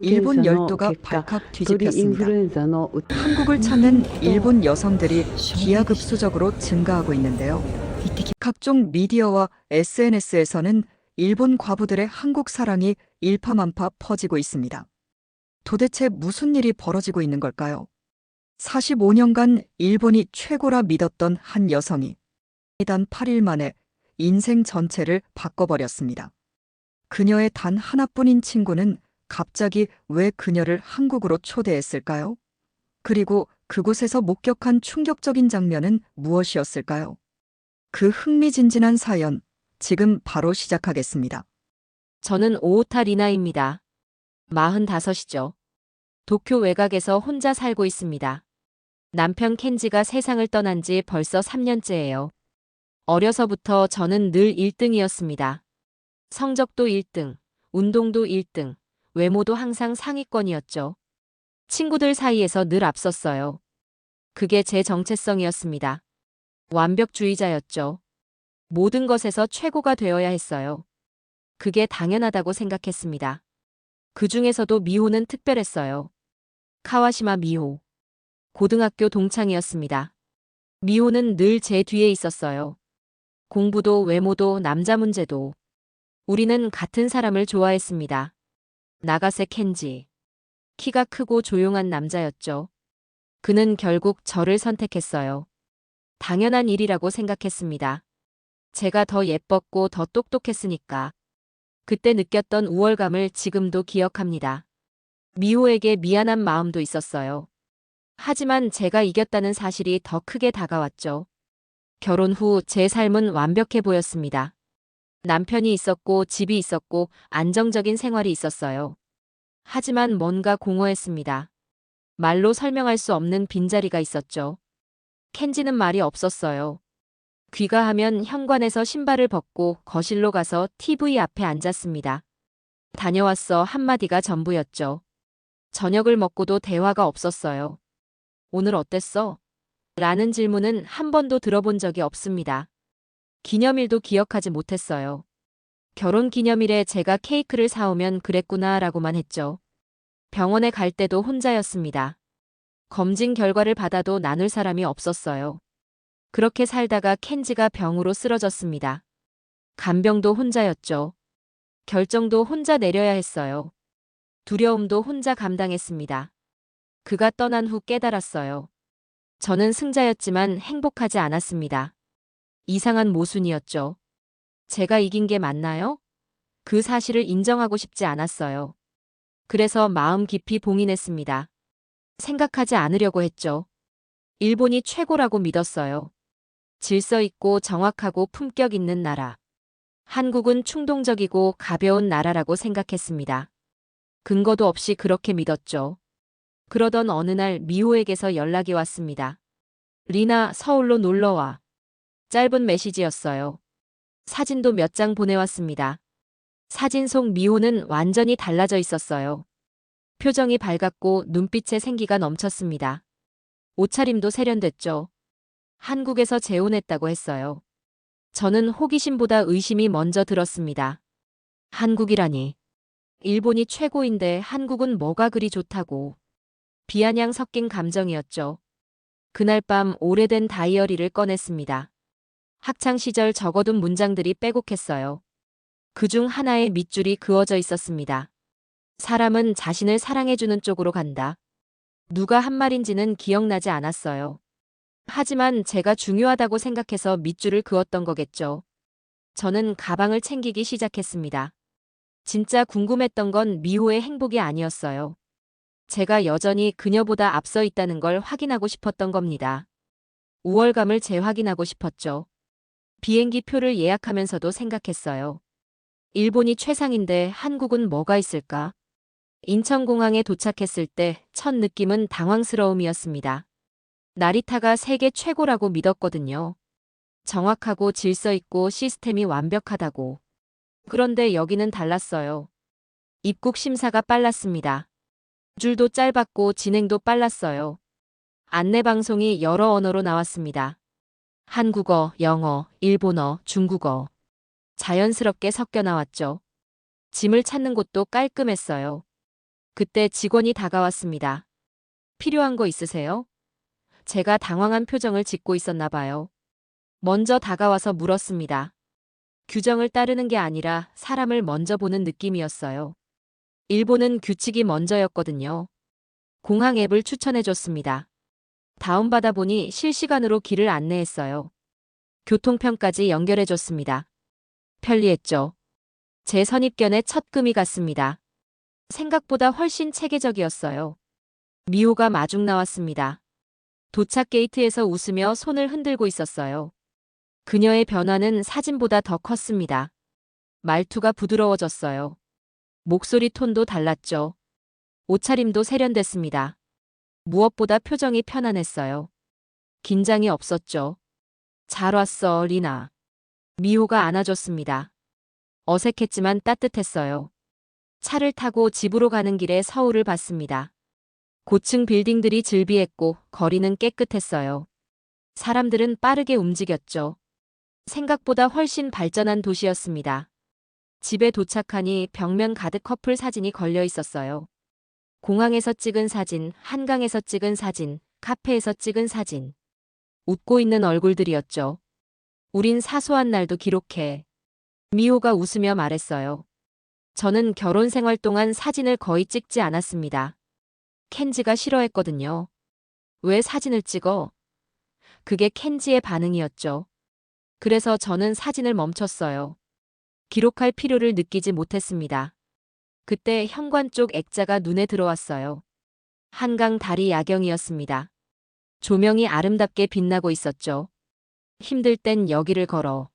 일본 열도가 検査の結果、 발칵 鳥インフ 뒤집혔습니다. ルエンザの 한국을 찾는 일본 여성들이 기하급수적으로 증가하고 있는데요. 각종 미디어와 SNS에서는 일본 과부들의 한국 사랑이 일파만파 퍼지고 있습니다. 도대체 무슨 일이 벌어지고 있는 걸까요? 45년간 일본이 최고라 믿었던 한 여성이 단 8일 만에 인생 전체를 바꿔버렸습니다. 그녀의 단 하나뿐인 친구는 갑자기 왜 그녀를 한국으로 초대했을까요? 그리고 그곳에서 목격한 충격적인 장면은 무엇이었을까요? 그 흥미진진한 사연, 지금 바로 시작하겠습니다. 저는 오오타 리나입니다. 45이죠. 도쿄 외곽에서 혼자 살고 있습니다. 남편 켄지가 세상을 떠난 지 벌써 3년째예요. 어려서부터 저는 늘 1등이었습니다. 성적도 1등, 운동도 1등, 외모도 항상 상위권이었죠. 친구들 사이에서 늘 앞섰어요. 그게 제 정체성이었습니다. 완벽주의자였죠. 모든 것에서 최고가 되어야 했어요. 그게 당연하다고 생각했습니다. 그 중에서도 미호는 특별했어요. 카와시마 미호. 고등학교 동창이었습니다. 미호는 늘 제 뒤에 있었어요. 공부도 외모도 남자 문제도. 우리는 같은 사람을 좋아했습니다. 나가세 켄지. 키가 크고 조용한 남자였죠. 그는 결국 저를 선택했어요. 당연한 일이라고 생각했습니다. 제가 더 예뻤고 더 똑똑했으니까. 그때 느꼈던 우월감을 지금도 기억합니다. 미호에게 미안한 마음도 있었어요. 하지만 제가 이겼다는 사실이 더 크게 다가왔죠. 결혼 후 제 삶은 완벽해 보였습니다. 남편이 있었고 집이 있었고 안정적인 생활이 있었어요. 하지만 뭔가 공허했습니다. 말로 설명할 수 없는 빈자리가 있었죠. 켄지는 말이 없었어요. 귀가하면 현관에서 신발을 벗고 거실로 가서 TV 앞에 앉았습니다. 다녀왔어 한마디가 전부였죠. 저녁을 먹고도 대화가 없었어요. 오늘 어땠어? 라는 질문은 한 번도 들어본 적이 없습니다. 기념일도 기억하지 못했어요. 결혼 기념일에 제가 케이크를 사오면 그랬구나 라고만 했죠. 병원에 갈 때도 혼자였습니다. 검진 결과를 받아도 나눌 사람이 없었어요. 그렇게 살다가 켄지가 병으로 쓰러졌습니다. 간병도 혼자였죠. 결정도 혼자 내려야 했어요. 두려움도 혼자 감당했습니다. 그가 떠난 후 깨달았어요. 저는 승자였지만 행복하지 않았습니다. 이상한 모순이었죠. 제가 이긴 게 맞나요? 그 사실을 인정하고 싶지 않았어요. 그래서 마음 깊이 봉인했습니다. 생각하지 않으려고 했죠. 일본이 최고라고 믿었어요. 질서 있고 정확하고 품격 있는 나라. 한국은 충동적이고 가벼운 나라라고 생각했습니다. 근거도 없이 그렇게 믿었죠. 그러던 어느 날 미호에게서 연락이 왔습니다. 리나, 서울로 놀러와. 짧은 메시지였어요. 사진도 몇 장 보내왔습니다. 사진 속 미호는 완전히 달라져 있었어요. 표정이 밝았고 눈빛에 생기가 넘쳤습니다. 옷차림도 세련됐죠. 한국에서 재혼했다고 했어요. 저는 호기심보다 의심이 먼저 들었습니다. 한국이라니. 일본이 최고인데 한국은 뭐가 그리 좋다고. 비아냥 섞인 감정이었죠. 그날 밤 오래된 다이어리를 꺼냈습니다. 학창시절 적어둔 문장들이 빼곡했어요. 그중 하나에 밑줄이 그어져 있었습니다. 사람은 자신을 사랑해주는 쪽으로 간다. 누가 한 말인지는 기억나지 않았어요. 하지만 제가 중요하다고 생각해서 밑줄을 그었던 거겠죠. 저는 가방을 챙기기 시작했습니다. 진짜 궁금했던 건 미호의 행복이 아니었어요. 제가 여전히 그녀보다 앞서 있다는 걸 확인하고 싶었던 겁니다. 우월감을 재확인하고 싶었죠. 비행기 표를 예약하면서도 생각했어요. 일본이 최상인데 한국은 뭐가 있을까? 인천공항에 도착했을 때 첫 느낌은 당황스러움이었습니다. 나리타가 세계 최고라고 믿었거든요. 정확하고 질서 있고 시스템이 완벽하다고. 그런데 여기는 달랐어요. 입국 심사가 빨랐습니다. 줄도 짧았고 진행도 빨랐어요. 안내방송이 여러 언어로 나왔습니다. 한국어, 영어, 일본어, 중국어. 자연스럽게 섞여 나왔죠. 짐을 찾는 곳도 깔끔했어요. 그때 직원이 다가왔습니다. 필요한 거 있으세요? 제가 당황한 표정을 짓고 있었나 봐요. 먼저 다가와서 물었습니다. 규정을 따르는 게 아니라 사람을 먼저 보는 느낌이었어요. 일본은 규칙이 먼저였거든요. 공항 앱을 추천해줬습니다. 다운받아 보니 실시간으로 길을 안내했어요. 교통편까지 연결해줬습니다. 편리했죠. 제 선입견에 첫 금이 갔습니다. 생각보다 훨씬 체계적이었어요. 미호가 마중 나왔습니다. 도착 게이트에서 웃으며 손을 흔들고 있었어요. 그녀의 변화는 사진보다 더 컸습니다. 말투가 부드러워졌어요. 목소리 톤도 달랐죠. 옷차림도 세련됐습니다. 무엇보다 표정이 편안했어요. 긴장이 없었죠. 잘 왔어, 리나. 미호가 안아줬습니다. 어색했지만 따뜻했어요. 차를 타고 집으로 가는 길에 서울을 봤습니다. 고층 빌딩들이 즐비했고 거리는 깨끗했어요. 사람들은 빠르게 움직였죠. 생각보다 훨씬 발전한 도시였습니다. 집에 도착하니 벽면 가득 커플 사진이 걸려 있었어요. 공항에서 찍은 사진, 한강에서 찍은 사진, 카페에서 찍은 사진. 웃고 있는 얼굴들이었죠. 우린 사소한 날도 기록해. 미호가 웃으며 말했어요. 저는 결혼 생활 동안 사진을 거의 찍지 않았습니다. 켄지가 싫어했거든요. 왜 사진을 찍어? 그게 켄지의 반응이었죠. 그래서 저는 사진을 멈췄어요. 기록할 필요를 느끼지 못했습니다. 그때 현관 쪽 액자가 눈에 들어왔어요. 한강 다리 야경이었습니다. 조명이 아름답게 빛나고 있었죠. 힘들 땐 여기를 걸어.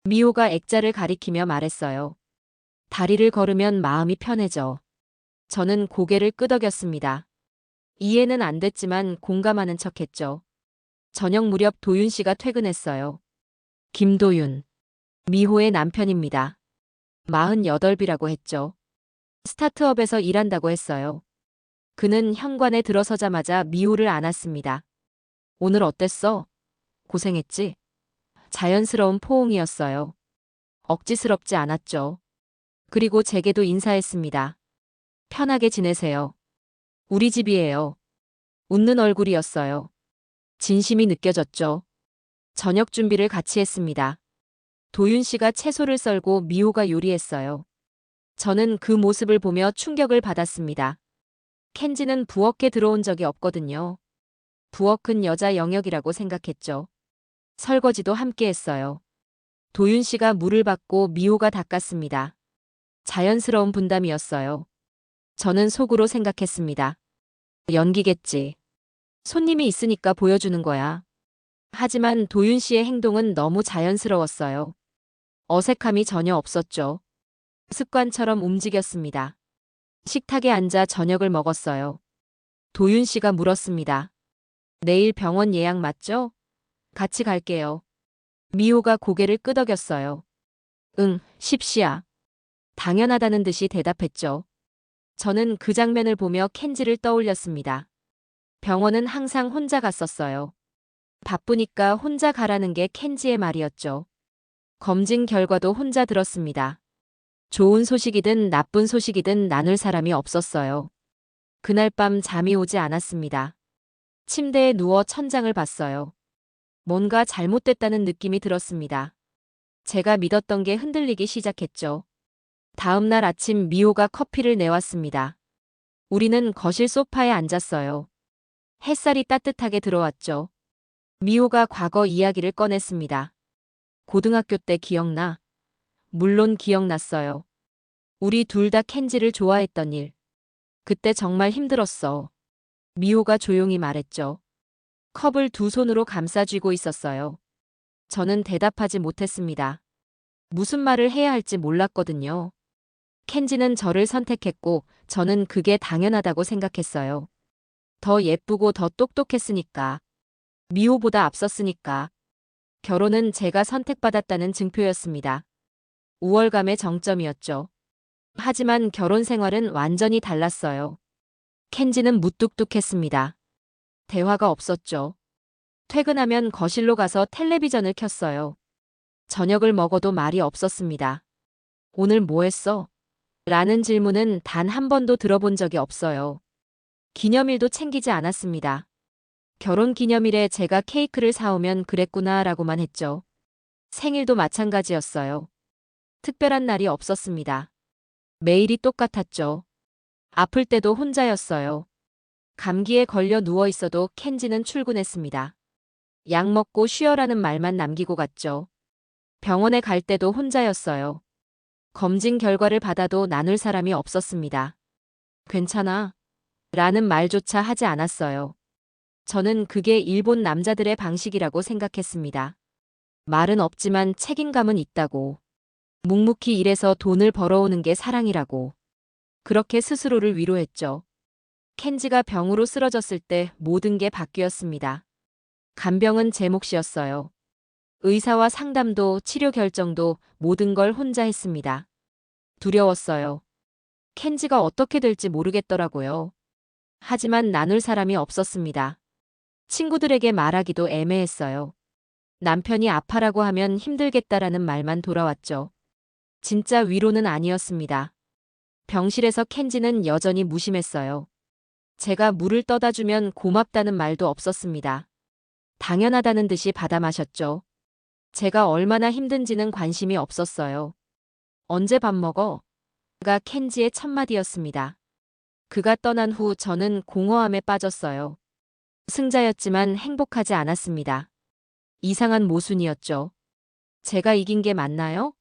미호가 액자를 가리키며 말했어요. 다리를 걸으면 마음이 편해져. 저는 고개를 끄덕였습니다. 이해는 안 됐지만 공감하는 척했죠. 저녁 무렵 도윤 씨가 퇴근했어요. 김도윤. 미호의 남편입니다. 48이라고 했죠. 스타트업에서 일한다고 했어요. 그는 현관에 들어서자마자 미호를 안았습니다. 오늘 어땠어? 고생했지? 자연스러운 포옹이었어요. 억지스럽지 않았죠. 그리고 제게도 인사했습니다. 편하게 지내세요. 우리 집이에요. 웃는 얼굴이었어요. 진심이 느껴졌죠. 저녁 준비를 같이 했습니다. 도윤 씨가 채소를 썰고 미호가 요리했어요. 저는 그 모습을 보며 충격을 받았습니다. 켄지는 부엌에 들어온 적이 없거든요. 부엌은 여자 영역이라고 생각했죠. 설거지도 함께 했어요. 도윤 씨가 물을 받고 미호가 닦았습니다. 자연스러운 분담이었어요. 저는 속으로 생각했습니다. 연기겠지. 손님이 있으니까 보여주는 거야. 하지만 도윤 씨의 행동은 너무 자연스러웠어요. 어색함이 전혀 없었죠. 습관처럼 움직였습니다. 식탁에 앉아 저녁을 먹었어요. 도윤 씨가 물었습니다. 내일 병원 예약 맞죠? 같이 갈게요. 미호가 고개를 끄덕였어요. 응, 십시야. 당연하다는 듯이 대답했죠. 저는 그 장면을 보며 켄지를 떠올렸습니다. 병원은 항상 혼자 갔었어요. 바쁘니까 혼자 가라는 게 켄지의 말이었죠. 검진 결과도 혼자 들었습니다. 좋은 소식이든 나쁜 소식이든 나눌 사람이 없었어요. 그날 밤 잠이 오지 않았습니다. 침대에 누워 천장을 봤어요. 뭔가 잘못됐다는 느낌이 들었습니다. 제가 믿었던 게 흔들리기 시작했죠. 다음 날 아침 미호가 커피를 내왔습니다. 우리는 거실 소파에 앉았어요. 햇살이 따뜻하게 들어왔죠. 미호가 과거 이야기를 꺼냈습니다. 고등학교 때 기억나? 물론 기억났어요. 우리 둘 다 켄지를 좋아했던 일. 그때 정말 힘들었어. 미호가 조용히 말했죠. 컵을 두 손으로 감싸 쥐고 있었어요. 저는 대답하지 못했습니다. 무슨 말을 해야 할지 몰랐거든요. 켄지는 저를 선택했고 저는 그게 당연하다고 생각했어요. 더 예쁘고 더 똑똑했으니까. 미호보다 앞섰으니까. 결혼은 제가 선택받았다는 증표였습니다. 우월감의 정점이었죠. 하지만 결혼 생활은 완전히 달랐어요. 켄지는 무뚝뚝했습니다. 대화가 없었죠. 퇴근하면 거실로 가서 텔레비전을 켰어요. 저녁을 먹어도 말이 없었습니다. 오늘 뭐 했어? 라는 질문은 단 한 번도 들어본 적이 없어요. 기념일도 챙기지 않았습니다. 결혼 기념일에 제가 케이크를 사오면 그랬구나 라고만 했죠. 생일도 마찬가지였어요. 특별한 날이 없었습니다. 매일이 똑같았죠. 아플 때도 혼자였어요. 감기에 걸려 누워 있어도 켄지는 출근했습니다. 약 먹고 쉬어라는 말만 남기고 갔죠. 병원에 갈 때도 혼자였어요. 검진 결과를 받아도 나눌 사람이 없었습니다. 괜찮아? 라는 말조차 하지 않았어요. 저는 그게 일본 남자들의 방식이라고 생각했습니다. 말은 없지만 책임감은 있다고. 묵묵히 일해서 돈을 벌어오는 게 사랑이라고. 그렇게 스스로를 위로했죠. 켄지가 병으로 쓰러졌을 때 모든 게 바뀌었습니다. 간병은 제 몫이었어요. 의사와 상담도 치료 결정도 모든 걸 혼자 했습니다. 두려웠어요. 켄지가 어떻게 될지 모르겠더라고요. 하지만 나눌 사람이 없었습니다. 친구들에게 말하기도 애매했어요. 남편이 아파라고 하면 힘들겠다라는 말만 돌아왔죠. 진짜 위로는 아니었습니다. 병실에서 켄지는 여전히 무심했어요. 제가 물을 떠다 주면 고맙다는 말도 없었습니다. 당연하다는 듯이 받아 마셨죠. 제가 얼마나 힘든지는 관심이 없었어요. 언제 밥 먹어? 가 켄지의 첫마디였습니다. 그가 떠난 후 저는 공허함에 빠졌어요. 승자였지만 행복하지 않았습니다. 이상한 모순이었죠. 제가 이긴 게 맞나요?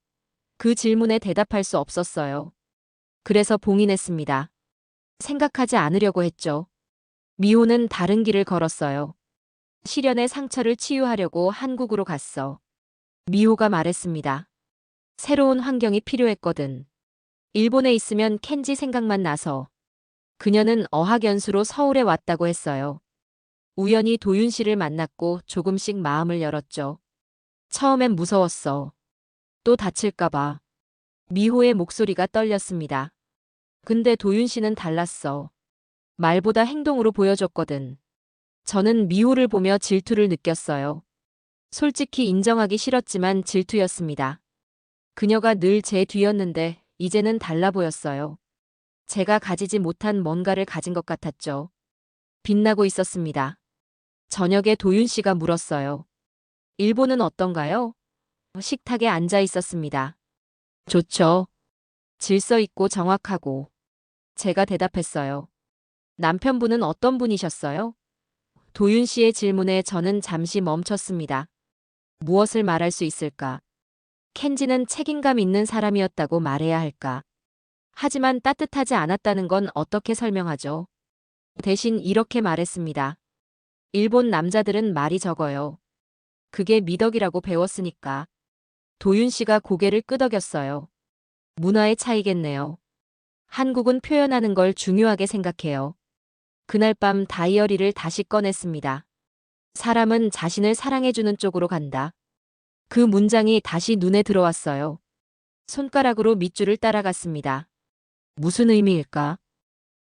그 질문에 대답할 수 없었어요. 그래서 봉인했습니다. 생각하지 않으려고 했죠. 미호는 다른 길을 걸었어요. 시련의 상처를 치유하려고 한국으로 갔어. 미호가 말했습니다. 새로운 환경이 필요했거든. 일본에 있으면 켄지 생각만 나서. 그녀는 어학연수로 서울에 왔다고 했어요. 우연히 도윤 씨를 만났고 조금씩 마음을 열었죠. 처음엔 무서웠어. 또 다칠까봐. 미호의 목소리가 떨렸습니다. 근데 도윤 씨는 달랐어. 말보다 행동으로 보여줬거든. 저는 미호를 보며 질투를 느꼈어요. 솔직히 인정하기 싫었지만 질투였습니다. 그녀가 늘 제 뒤였는데 이제는 달라 보였어요. 제가 가지지 못한 뭔가를 가진 것 같았죠. 빛나고 있었습니다. 저녁에 도윤 씨가 물었어요. 일본은 어떤가요? 식탁에 앉아 있었습니다. 좋죠. 질서 있고 정확하고. 제가 대답했어요. 남편분은 어떤 분이셨어요? 도윤 씨의 질문에 저는 잠시 멈췄습니다. 무엇을 말할 수 있을까? 켄지는 책임감 있는 사람이었다고 말해야 할까? 하지만 따뜻하지 않았다는 건 어떻게 설명하죠? 대신 이렇게 말했습니다. 일본 남자들은 말이 적어요. 그게 미덕이라고 배웠으니까. 도윤 씨가 고개를 끄덕였어요. 문화의 차이겠네요. 한국은 표현하는 걸 중요하게 생각해요. 그날 밤 다이어리를 다시 꺼냈습니다. 사람은 자신을 사랑해주는 쪽으로 간다. 그 문장이 다시 눈에 들어왔어요. 손가락으로 밑줄을 따라갔습니다. 무슨 의미일까?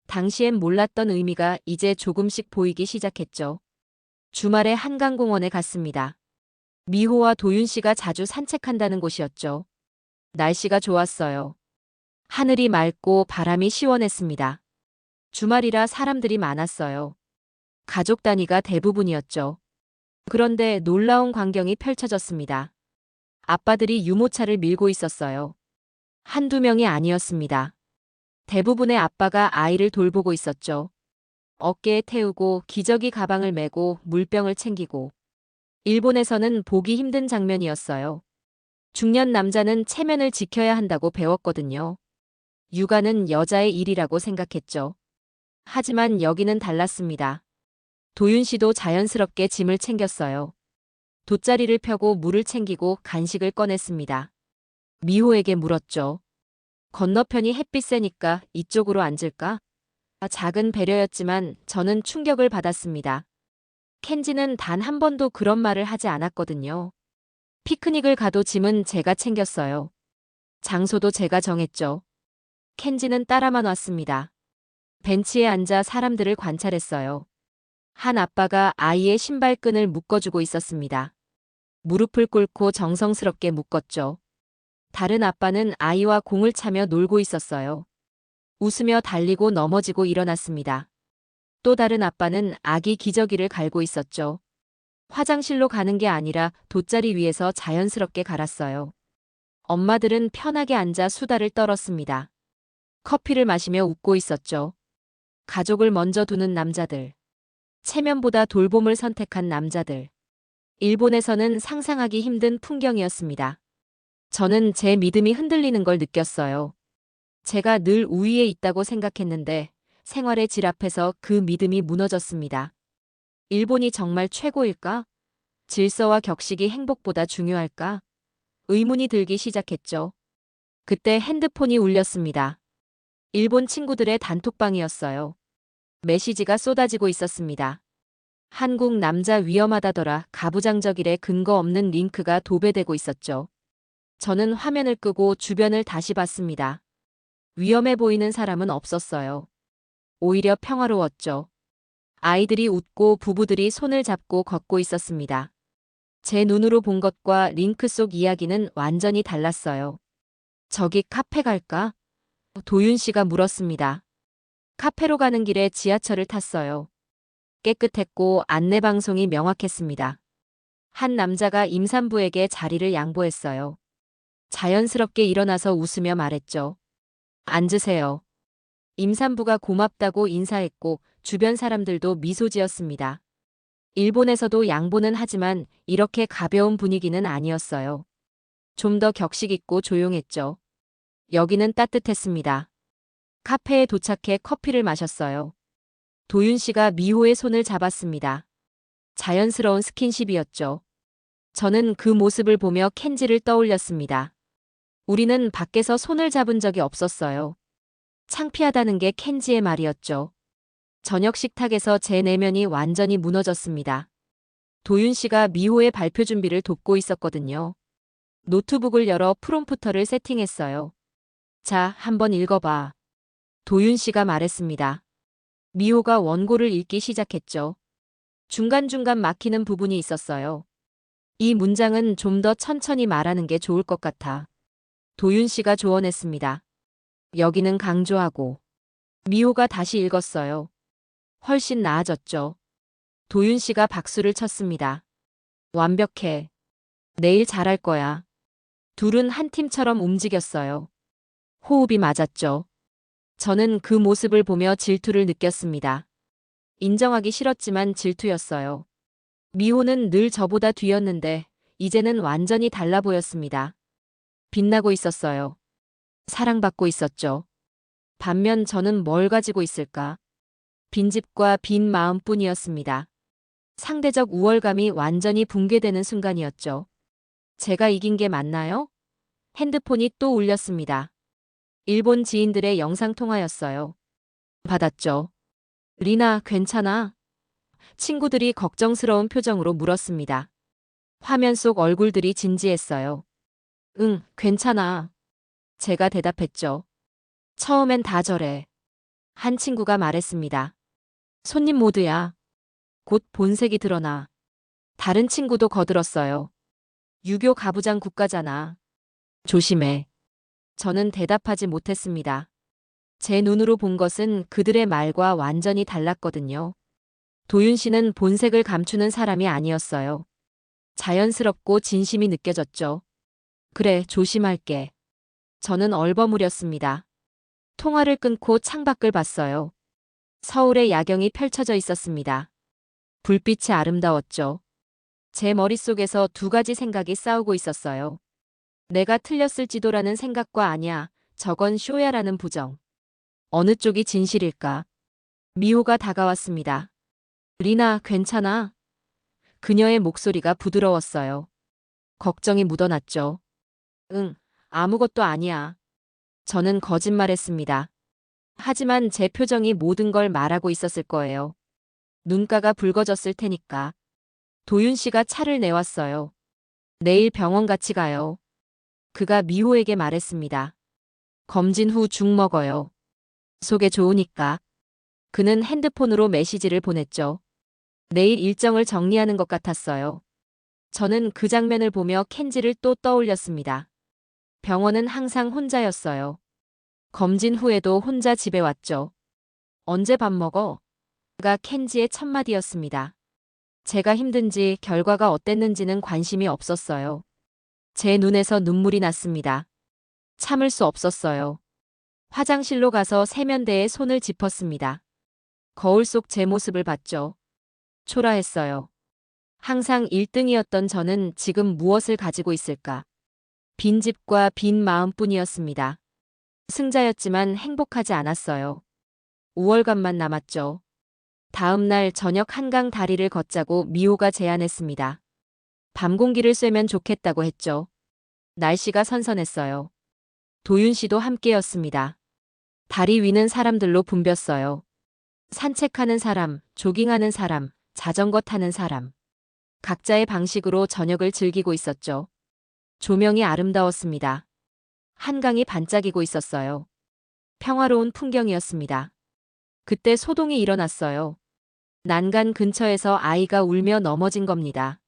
당시엔 몰랐던 의미가 이제 조금씩 보이기 시작했죠. 주말에 한강공원에 갔습니다. 미호와 도윤 씨가 자주 산책한다는 곳이었죠. 날씨가 좋았어요. 하늘이 맑고 바람이 시원했습니다. 주말이라 사람들이 많았어요. 가족 단위가 대부분이었죠. 그런데 놀라운 광경이 펼쳐졌습니다. 아빠들이 유모차를 밀고 있었어요. 한두 명이 아니었습니다. 대부분의 아빠가 아이를 돌보고 있었죠. 어깨에 태우고 기저귀 가방을 메고 물병을 챙기고. 일본에서는 보기 힘든 장면이었어요. 중년 남자는 체면을 지켜야 한다고 배웠거든요. 육아는 여자의 일이라고 생각했죠. 하지만 여기는 달랐습니다. 도윤 씨도 자연스럽게 짐을 챙겼어요. 돗자리를 펴고 물을 챙기고 간식을 꺼냈습니다. 미호에게 물었죠. 건너편이 햇빛 세니까 이쪽으로 앉을까? 작은 배려였지만 저는 충격을 받았습니다. 켄지는 단 한 번도 그런 말을 하지 않았거든요. 피크닉을 가도 짐은 제가 챙겼어요. 장소도 제가 정했죠. 켄지는 따라만 왔습니다. 벤치에 앉아 사람들을 관찰했어요. 한 아빠가 아이의 신발끈을 묶어주고 있었습니다. 무릎을 꿇고 정성스럽게 묶었죠. 다른 아빠는 아이와 공을 차며 놀고 있었어요. 웃으며 달리고 넘어지고 일어났습니다. 또 다른 아빠는 아기 기저귀를 갈고 있었죠. 화장실로 가는 게 아니라 돗자리 위에서 자연스럽게 갈았어요. 엄마들은 편하게 앉아 수다를 떨었습니다. 커피를 마시며 웃고 있었죠. 가족을 먼저 두는 남자들. 체면보다 돌봄을 선택한 남자들. 일본에서는 상상하기 힘든 풍경이었습니다. 저는 제 믿음이 흔들리는 걸 느꼈어요. 제가 늘 우위에 있다고 생각했는데 생활의 질 앞에서 그 믿음이 무너졌습니다. 일본이 정말 최고일까? 질서와 격식이 행복보다 중요할까? 의문이 들기 시작했죠. 그때 핸드폰이 울렸습니다. 일본 친구들의 단톡방이었어요. 메시지가 쏟아지고 있었습니다. 한국 남자 위험하다더라 가부장적일에 근거 없는 링크가 도배되고 있었죠. 저는 화면을 끄고 주변을 다시 봤습니다. 위험해 보이는 사람은 없었어요. 오히려 평화로웠죠. 아이들이 웃고 부부들이 손을 잡고 걷고 있었습니다. 제 눈으로 본 것과 링크 속 이야기는 완전히 달랐어요. 저기 카페 갈까? 도윤 씨가 물었습니다. 카페로 가는 길에 지하철을 탔어요. 깨끗했고 안내방송이 명확했습니다. 한 남자가 임산부에게 자리를 양보했어요. 자연스럽게 일어나서 웃으며 말했죠. 앉으세요. 임산부가 고맙다고 인사했고 주변 사람들도 미소 지었습니다. 일본에서도 양보는 하지만 이렇게 가벼운 분위기는 아니었어요. 좀 더 격식 있고 조용했죠. 여기는 따뜻했습니다. 카페에 도착해 커피를 마셨어요. 도윤 씨가 미호의 손을 잡았습니다. 자연스러운 스킨십이었죠. 저는 그 모습을 보며 켄지를 떠올렸습니다. 우리는 밖에서 손을 잡은 적이 없었어요. 창피하다는 게 켄지의 말이었죠. 저녁 식탁에서 제 내면이 완전히 무너졌습니다. 도윤 씨가 미호의 발표 준비를 돕고 있었거든요. 노트북을 열어 프롬프터를 세팅했어요. 자, 한번 읽어봐. 도윤 씨가 말했습니다. 미호가 원고를 읽기 시작했죠. 중간중간 막히는 부분이 있었어요. 이 문장은 좀 더 천천히 말하는 게 좋을 것 같아. 도윤 씨가 조언했습니다. 여기는 강조하고. 미호가 다시 읽었어요. 훨씬 나아졌죠. 도윤 씨가 박수를 쳤습니다. 완벽해. 내일 잘할 거야. 둘은 한 팀처럼 움직였어요. 호흡이 맞았죠. 저는 그 모습을 보며 질투를 느꼈습니다. 인정하기 싫었지만 질투였어요. 미호는 늘 저보다 뒤였는데 이제는 완전히 달라 보였습니다. 빛나고 있었어요. 사랑받고 있었죠. 반면 저는 뭘 가지고 있을까? 빈집과 빈 마음뿐이었습니다. 상대적 우월감이 완전히 붕괴되는 순간이었죠. 제가 이긴 게 맞나요? 핸드폰이 또 울렸습니다. 일본 지인들의 영상통화였어요. 받았죠. 리나, 괜찮아? 친구들이 걱정스러운 표정으로 물었습니다. 화면 속 얼굴들이 진지했어요. 응, 괜찮아. 제가 대답했죠. 처음엔 다 저래. 한 친구가 말했습니다. 손님 모드야. 곧 본색이 드러나. 다른 친구도 거들었어요. 유교 가부장 국가잖아. 조심해. 저는 대답하지 못했습니다. 제 눈으로 본 것은 그들의 말과 완전히 달랐거든요. 도윤 씨는 본색을 감추는 사람이 아니었어요. 자연스럽고 진심이 느껴졌죠. 그래, 조심할게. 저는 얼버무렸습니다. 통화를 끊고 창밖을 봤어요. 서울의 야경이 펼쳐져 있었습니다. 불빛이 아름다웠죠. 제 머릿속에서 두 가지 생각이 싸우고 있었어요. 내가 틀렸을지도라는 생각과 아니야, 저건 쇼야라는 부정. 어느 쪽이 진실일까? 미호가 다가왔습니다. 리나, 괜찮아? 그녀의 목소리가 부드러웠어요. 걱정이 묻어났죠. 응, 아무것도 아니야. 저는 거짓말했습니다. 하지만 제 표정이 모든 걸 말하고 있었을 거예요. 눈가가 붉어졌을 테니까. 도윤 씨가 차를 내왔어요. 내일 병원 같이 가요. 그가 미호에게 말했습니다. 검진 후 죽 먹어요. 속에 좋으니까. 그는 핸드폰으로 메시지를 보냈죠. 내일 일정을 정리하는 것 같았어요. 저는 그 장면을 보며 켄지를 또 떠올렸습니다. 병원은 항상 혼자였어요. 검진 후에도 혼자 집에 왔죠. 언제 밥 먹어? 가 켄지의 첫 마디였습니다. 제가 힘든지 결과가 어땠는지는 관심이 없었어요. 제 눈에서 눈물이 났습니다. 참을 수 없었어요. 화장실로 가서 세면대에 손을 짚었습니다. 거울 속 제 모습을 봤죠. 초라했어요. 항상 1등이었던 저는 지금 무엇을 가지고 있을까? 빈 집과 빈 마음뿐이었습니다. 승자였지만 행복하지 않았어요. 우월감만 남았죠. 다음 날 저녁 한강 다리를 걷자고 미호가 제안했습니다. 밤 공기를 쐬면 좋겠다고 했죠. 날씨가 선선했어요. 도윤 씨도 함께였습니다. 다리 위는 사람들로 붐볐어요. 산책하는 사람, 조깅하는 사람, 자전거 타는 사람. 각자의 방식으로 저녁을 즐기고 있었죠. 조명이 아름다웠습니다. 한강이 반짝이고 있었어요. 평화로운 풍경이었습니다. 그때 소동이 일어났어요. 난간 근처에서 아이가 울며 넘어진 겁니다.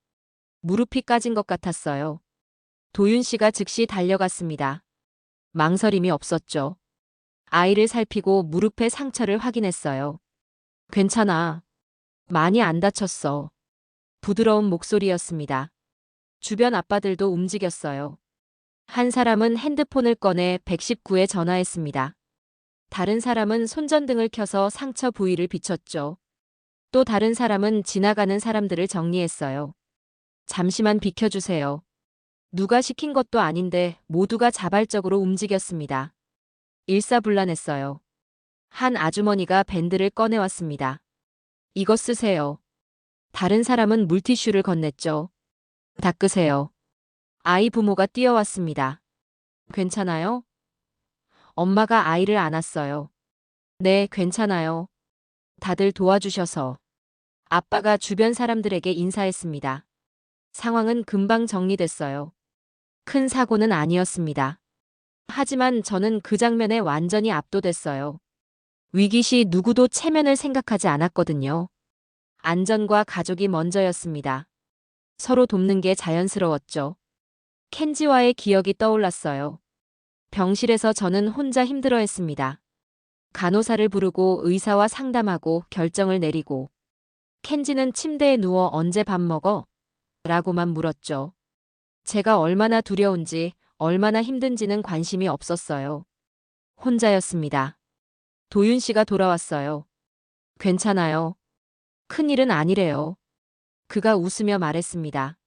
무릎이 까진 것 같았어요. 도윤 씨가 즉시 달려갔습니다. 망설임이 없었죠. 아이를 살피고 무릎의 상처를 확인했어요. 괜찮아. 많이 안 다쳤어. 부드러운 목소리였습니다. 주변 아빠들도 움직였어요. 한 사람은 핸드폰을 꺼내 119에 전화했습니다. 다른 사람은 손전등을 켜서 상처 부위를 비췄죠. 또 다른 사람은 지나가는 사람들을 정리했어요. 잠시만 비켜주세요. 누가 시킨 것도 아닌데 모두가 자발적으로 움직였습니다. 일사불란했어요. 한 아주머니가 밴드를 꺼내왔습니다. 이거 쓰세요. 다른 사람은 물티슈를 건넸죠. 닦으세요. 아이 부모가 뛰어왔습니다. 괜찮아요? 엄마가 아이를 안았어요. 네, 괜찮아요. 다들 도와주셔서. 아빠가 주변 사람들에게 인사했습니다. 상황은 금방 정리됐어요. 큰 사고는 아니었습니다. 하지만 저는 그 장면에 완전히 압도됐어요. 위기 시 누구도 체면을 생각하지 않았거든요. 안전과 가족이 먼저였습니다. 서로 돕는 게 자연스러웠죠. 켄지와의 기억이 떠올랐어요. 병실에서 저는 혼자 힘들어했습니다. 간호사를 부르고 의사와 상담하고 결정을 내리고 켄지는 침대에 누워 언제 밥 먹어? 라고만 물었죠. 제가 얼마나 두려운지 얼마나 힘든지는 관심이 없었어요. 혼자였습니다. 도윤 씨가 돌아왔어요. 괜찮아요. 큰일은 아니래요. 그가 웃으며 말했습니다.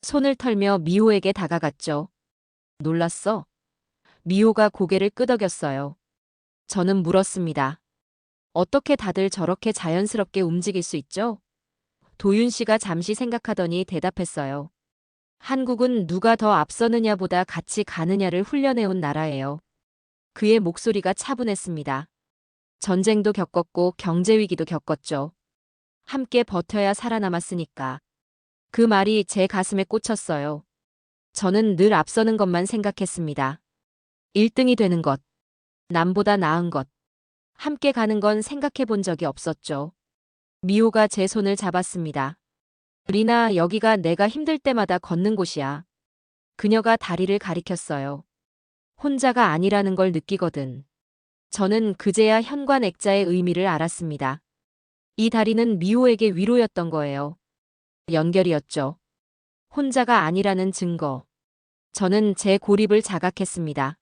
손을 털며 미호에게 다가갔죠. 놀랐어? 미호가 고개를 끄덕였어요. 저는 물었습니다. 어떻게 다들 저렇게 자연스럽게 움직일 수 있죠? 도윤 씨가 잠시 생각하더니 대답했어요. 한국은 누가 더 앞서느냐보다 같이 가느냐를 훈련해온 나라예요. 그의 목소리가 차분했습니다. 전쟁도 겪었고 경제 위기도 겪었죠. 함께 버텨야 살아남았으니까. 그 말이 제 가슴에 꽂혔어요. 저는 늘 앞서는 것만 생각했습니다. 1등이 되는 것, 남보다 나은 것. 함께 가는 건 생각해 본 적이 없었죠. 미호가 제 손을 잡았습니다. 리나, 여기가 내가 힘들 때마다 걷는 곳이야. 그녀가 다리를 가리켰어요. 혼자가 아니라는 걸 느끼거든. 저는 그제야 현관 액자의 의미를 알았습니다. 이 다리는 미호에게 위로였던 거예요. 연결이었죠. 혼자가 아니라는 증거. 저는 제 고립을 자각했습니다.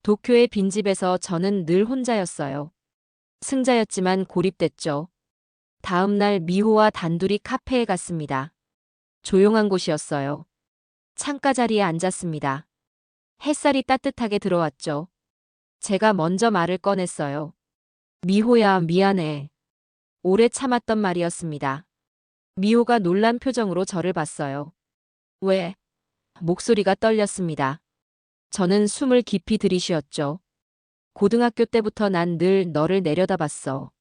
도쿄의 빈집에서 저는 늘 혼자였어요. 승자였지만 고립됐죠. 다음 날 미호와 단둘이 카페에 갔습니다. 조용한 곳이었어요. 창가 자리에 앉았습니다. 햇살이 따뜻하게 들어왔죠. 제가 먼저 말을 꺼냈어요. 미호야, 미안해. 오래 참았던 말이었습니다. 미호가 놀란 표정으로 저를 봤어요. 왜? 목소리가 떨렸습니다. 저는 숨을 깊이 들이쉬었죠. 고등학교 때부터 난 늘 너를 내려다봤어.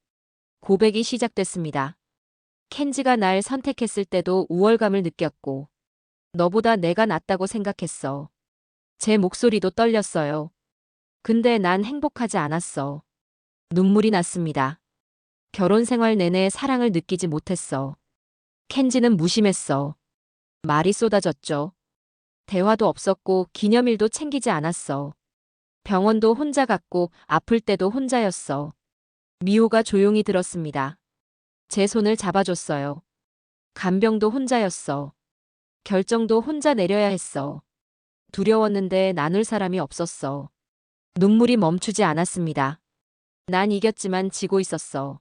고백이 시작됐습니다. 켄지가 날 선택했을 때도 우월감을 느꼈고 너보다 내가 낫다고 생각했어. 제 목소리도 떨렸어요. 근데 난 행복하지 않았어. 눈물이 났습니다. 결혼 생활 내내 사랑을 느끼지 못했어. 켄지는 무심했어. 말이 쏟아졌죠. 대화도 없었고 기념일도 챙기지 않았어. 병원도 혼자 갔고 아플 때도 혼자였어. 미호가 조용히 들었습니다. 제 손을 잡아줬어요. 간병도 혼자였어. 결정도 혼자 내려야 했어. 두려웠는데 나눌 사람이 없었어. 눈물이 멈추지 않았습니다. 난 이겼지만 지고 있었어.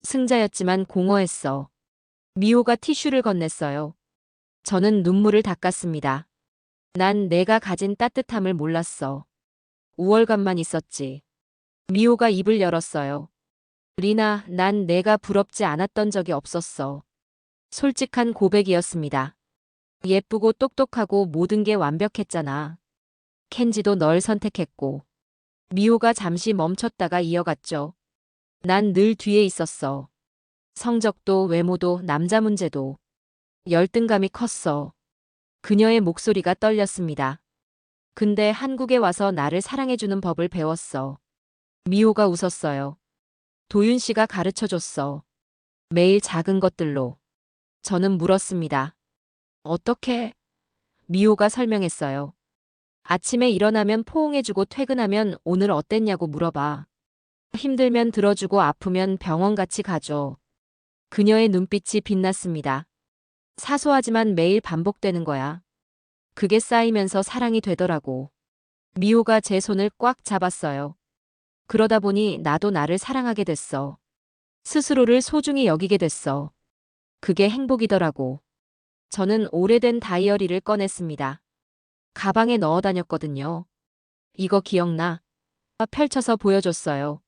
승자였지만 공허했어. 미호가 티슈를 건넸어요. 저는 눈물을 닦았습니다. 난 내가 가진 따뜻함을 몰랐어. 우월감만 있었지. 미호가 입을 열었어요. 리나, 난 내가 부럽지 않았던 적이 없었어. 솔직한 고백이었습니다. 예쁘고 똑똑하고 모든 게 완벽했잖아. 켄지도 널 선택했고. 미호가 잠시 멈췄다가 이어갔죠. 난 늘 뒤에 있었어. 성적도 외모도 남자 문제도. 열등감이 컸어. 그녀의 목소리가 떨렸습니다. 근데 한국에 와서 나를 사랑해주는 법을 배웠어. 미호가 웃었어요. 도윤 씨가 가르쳐줬어. 매일 작은 것들로. 저는 물었습니다. 어떻게? 미호가 설명했어요. 아침에 일어나면 포옹해주고 퇴근하면 오늘 어땠냐고 물어봐. 힘들면 들어주고 아프면 병원 같이 가줘. 그녀의 눈빛이 빛났습니다. 사소하지만 매일 반복되는 거야. 그게 쌓이면서 사랑이 되더라고. 미호가 제 손을 꽉 잡았어요. 그러다 보니 나도 나를 사랑하게 됐어. 스스로를 소중히 여기게 됐어. 그게 행복이더라고. 저는 오래된 다이어리를 꺼냈습니다. 가방에 넣어 다녔거든요. 이거 기억나? 펼쳐서 보여줬어요.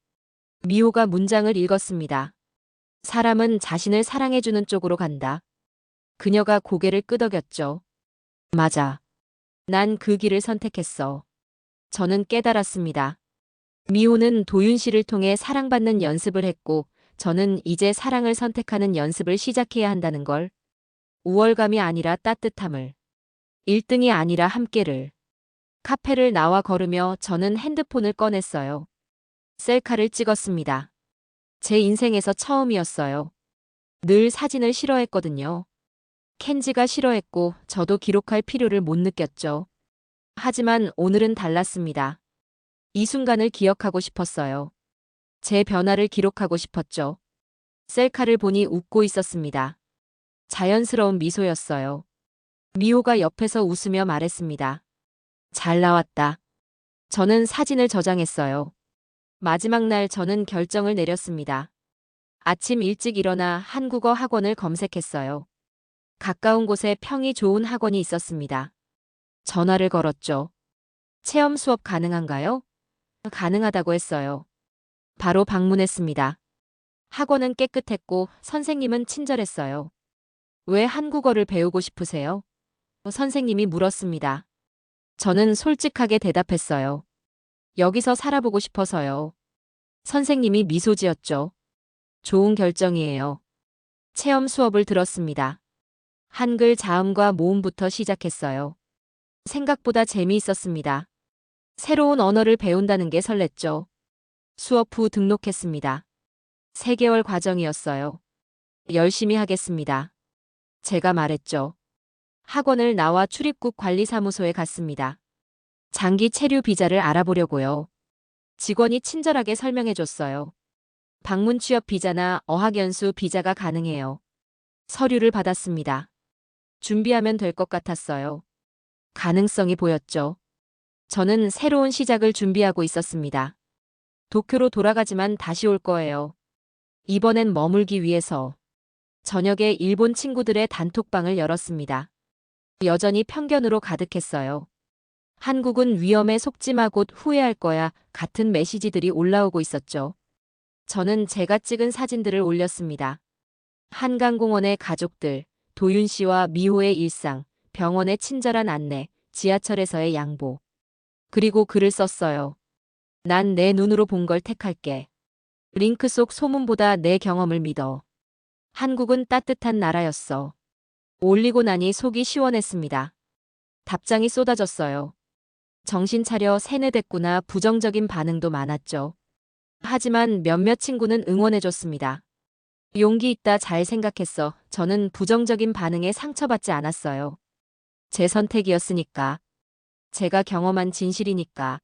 미호가 문장을 읽었습니다. 사람은 자신을 사랑해주는 쪽으로 간다. 그녀가 고개를 끄덕였죠. 맞아. 난 그 길을 선택했어. 저는 깨달았습니다. 미호는 도윤 씨를 통해 사랑받는 연습을 했고, 저는 이제 사랑을 선택하는 연습을 시작해야 한다는 걸. 우월감이 아니라 따뜻함을. 1등이 아니라 함께를. 카페를 나와 걸으며 저는 핸드폰을 꺼냈어요. 셀카를 찍었습니다. 제 인생에서 처음이었어요. 늘 사진을 싫어했거든요. 켄지가 싫어했고 저도 기록할 필요를 못 느꼈죠. 하지만 오늘은 달랐습니다. 이 순간을 기억하고 싶었어요. 제 변화를 기록하고 싶었죠. 셀카를 보니 웃고 있었습니다. 자연스러운 미소였어요. 미호가 옆에서 웃으며 말했습니다. 잘 나왔다. 저는 사진을 저장했어요. 마지막 날 저는 결정을 내렸습니다. 아침 일찍 일어나 한국어 학원을 검색했어요. 가까운 곳에 평이 좋은 학원이 있었습니다. 전화를 걸었죠. 체험 수업 가능한가요? 가능하다고 했어요. 바로 방문했습니다. 학원은 깨끗했고 선생님은 친절했어요. 왜 한국어를 배우고 싶으세요? 선생님이 물었습니다. 저는 솔직하게 대답했어요. 여기서 살아보고 싶어서요. 선생님이 미소 지었죠. 좋은 결정이에요. 체험 수업을 들었습니다. 한글 자음과 모음부터 시작했어요. 생각보다 재미있었습니다. 새로운 언어를 배운다는 게 설렜죠. 수업 후 등록했습니다. 3개월 과정이었어요. 열심히 하겠습니다. 제가 말했죠. 학원을 나와 출입국 관리사무소에 갔습니다. 장기 체류 비자를 알아보려고요. 직원이 친절하게 설명해줬어요. 방문 취업 비자나 어학연수 비자가 가능해요. 서류를 받았습니다. 준비하면 될 것 같았어요. 가능성이 보였죠. 저는 새로운 시작을 준비하고 있었습니다. 도쿄로 돌아가지만 다시 올 거예요. 이번엔 머물기 위해서. 저녁에 일본 친구들의 단톡방을 열었습니다. 여전히 편견으로 가득했어요. 한국은 위험에 속지 마 곧 후회할 거야 같은 메시지들이 올라오고 있었죠. 저는 제가 찍은 사진들을 올렸습니다. 한강공원의 가족들, 도윤 씨와 미호의 일상, 병원의 친절한 안내, 지하철에서의 양보. 그리고 글을 썼어요. 난 내 눈으로 본 걸 택할게. 링크 속 소문보다 내 경험을 믿어. 한국은 따뜻한 나라였어. 올리고 나니 속이 시원했습니다. 답장이 쏟아졌어요. 정신 차려 세뇌됐구나 부정적인 반응도 많았죠. 하지만 몇몇 친구는 응원해줬습니다. 용기 있다 잘 생각했어. 저는 부정적인 반응에 상처받지 않았어요. 제 선택이었으니까. 제가 경험한 진실이니까.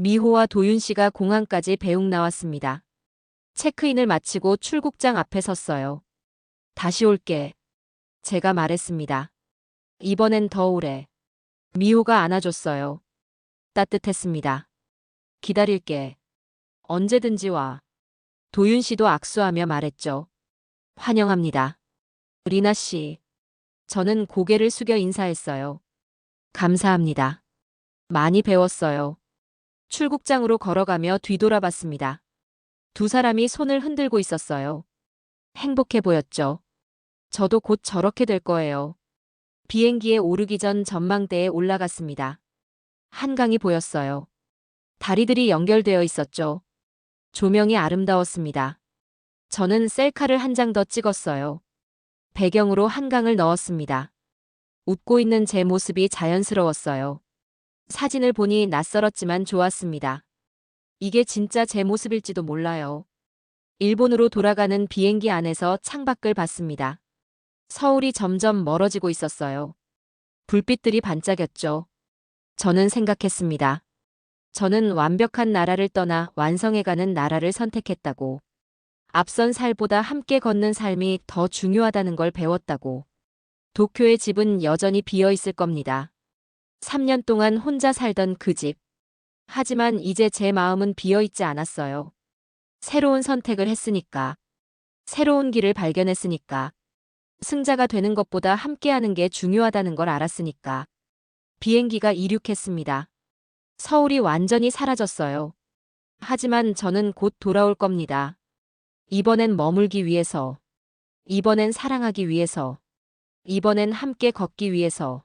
미호와 도윤 씨가 공항까지 배웅 나왔습니다. 체크인을 마치고 출국장 앞에 섰어요. 다시 올게. 제가 말했습니다. 이번엔 더 오래. 미호가 안아줬어요. 따뜻했습니다. 기다릴게. 언제든지 와. 도윤 씨도 악수하며 말했죠. 환영합니다. 리나 씨. 저는 고개를 숙여 인사했어요. 감사합니다. 많이 배웠어요. 출국장으로 걸어가며 뒤돌아봤습니다. 두 사람이 손을 흔들고 있었어요. 행복해 보였죠. 저도 곧 저렇게 될 거예요. 비행기에 오르기 전 전망대에 올라갔습니다. 한강이 보였어요. 다리들이 연결되어 있었죠. 조명이 아름다웠습니다. 저는 셀카를 한 장 더 찍었어요. 배경으로 한강을 넣었습니다. 웃고 있는 제 모습이 자연스러웠어요. 사진을 보니 낯설었지만 좋았습니다. 이게 진짜 제 모습일지도 몰라요. 일본으로 돌아가는 비행기 안에서 창밖을 봤습니다. 서울이 점점 멀어지고 있었어요. 불빛들이 반짝였죠. 저는 생각했습니다. 저는 완벽한 나라를 떠나 완성해가는 나라를 선택했다고. 앞선 살보다 함께 걷는 삶이 더 중요하다는 걸 배웠다고. 도쿄의 집은 여전히 비어 있을 겁니다. 3년 동안 혼자 살던 그 집. 하지만 이제 제 마음은 비어 있지 않았어요. 새로운 선택을 했으니까. 새로운 길을 발견했으니까. 승자가 되는 것보다 함께하는 게 중요하다는 걸 알았으니까. 비행기가 이륙했습니다. 서울이 완전히 사라졌어요. 하지만 저는 곧 돌아올 겁니다. 이번엔 머물기 위해서. 이번엔 사랑하기 위해서. 이번엔 함께 걷기 위해서.